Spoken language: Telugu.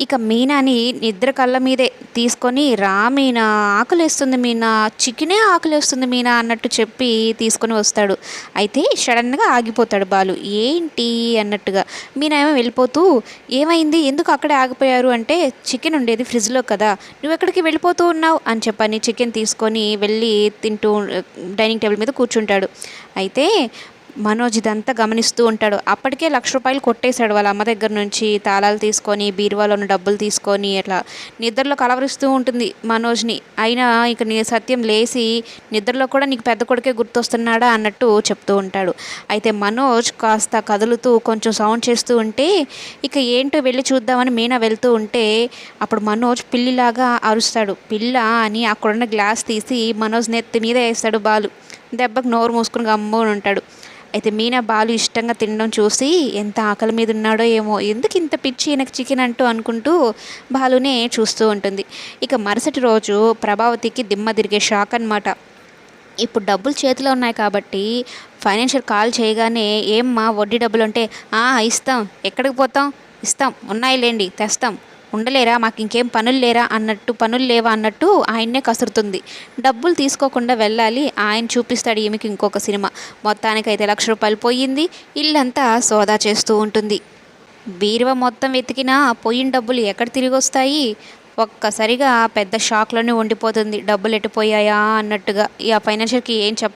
ఇక మీనాని నిద్ర కళ్ళ మీదే తీసుకొని, రా మీనా, ఆకలేస్తుంది మీనా, చికెనే ఆకలేస్తుంది మీనా అన్నట్టు చెప్పి తీసుకొని వస్తాడు. అయితే సడన్గా ఆగిపోతాడు బాలు. ఏంటి అన్నట్టుగా. మీనా ఏమో వెళ్ళిపోతూ, ఏమైంది, ఎందుకు అక్కడే ఆగిపోయారు అంటే, చికెన్ ఉండేది ఫ్రిడ్జ్లో కదా, నువ్వు ఎక్కడికి వెళ్ళిపోతూ ఉన్నావు అని చెప్పని చికెన్ తీసుకొని వెళ్ళి తింటూ డైనింగ్ టేబుల్ మీద కూర్చుంటాడు. అయితే మనోజ్ ఇదంతా గమనిస్తూ ఉంటాడు. అప్పటికే ₹1,00,000 కొట్టేశాడు వాళ్ళ అమ్మ దగ్గర నుంచి. తాళాలు తీసుకొని, బీరువాలో ఉన్న డబ్బులు తీసుకొని, అట్లా నిద్రలో కలవరిస్తూ ఉంటుంది మనోజ్ని. అయినా ఇక సత్యం లేచి, నిద్రలో కూడా నీకు పెద్ద కొడుకే గుర్తొస్తున్నాడా అన్నట్టు చెప్తూ ఉంటాడు. అయితే మనోజ్ కాస్త కదులుతూ కొంచెం సౌండ్ చేస్తూ ఉంటే, ఇక ఏంటో వెళ్ళి చూద్దామని మీనా వెళ్తూ ఉంటే, అప్పుడు మనోజ్ పిల్లిలాగా అరుస్తాడు. పిల్ల అని అక్కడున్న గ్లాస్ తీసి మనోజ్ నెత్తి మీద వేస్తాడు బాలు. దెబ్బకు నోరు మూసుకుని గమ్మున ఉంటాడు. అయితే మీనా బాలు ఇష్టంగా తినడం చూసి ఎంత ఆకలి మీద ఉన్నాడో ఏమో, ఎందుకు ఇంత పిచ్చి ఈయనకు చికెన్ అంటూ అనుకుంటూ బాలునే చూస్తూ ఉంటుంది. ఇక మరుసటి రోజు ప్రభావతికి దిమ్మ తిరిగే షాక్ అనమాట. ఇప్పుడు డబ్బులు చేతిలో ఉన్నాయి కాబట్టి ఫైనాన్షియల్ కాల్ చేయగానే, ఏమ్మా వడ్డీ డబ్బులు అంటే, ఇస్తాం, ఎక్కడికి పోతాం, ఇస్తాం, ఉన్నాయిలేండి, తెస్తాం, ఉండలేరా, మాకు ఇంకేం పనులు లేరా అన్నట్టు, పనులు లేవా అన్నట్టు ఆయన్నే కసురుతుంది. డబ్బులు తీసుకోకుండా వెళ్ళాలి, ఆయన చూపిస్తాడు ఈమెకి ఇంకొక సినిమా. మొత్తానికైతే ₹1,00,000 పోయింది. ఇల్లంతా సోదా చేస్తూ ఉంటుంది. బీరువా మొత్తం వెతికినా పోయిన డబ్బులు ఎక్కడ తిరిగి వస్తాయి? ఒక్కసారిగా పెద్ద షాక్లోనే ఉండిపోతుంది. డబ్బులు ఎట్టిపోయాయా అన్నట్టుగా. ఈ ఆ ఫైనాన్షియల్కి ఏం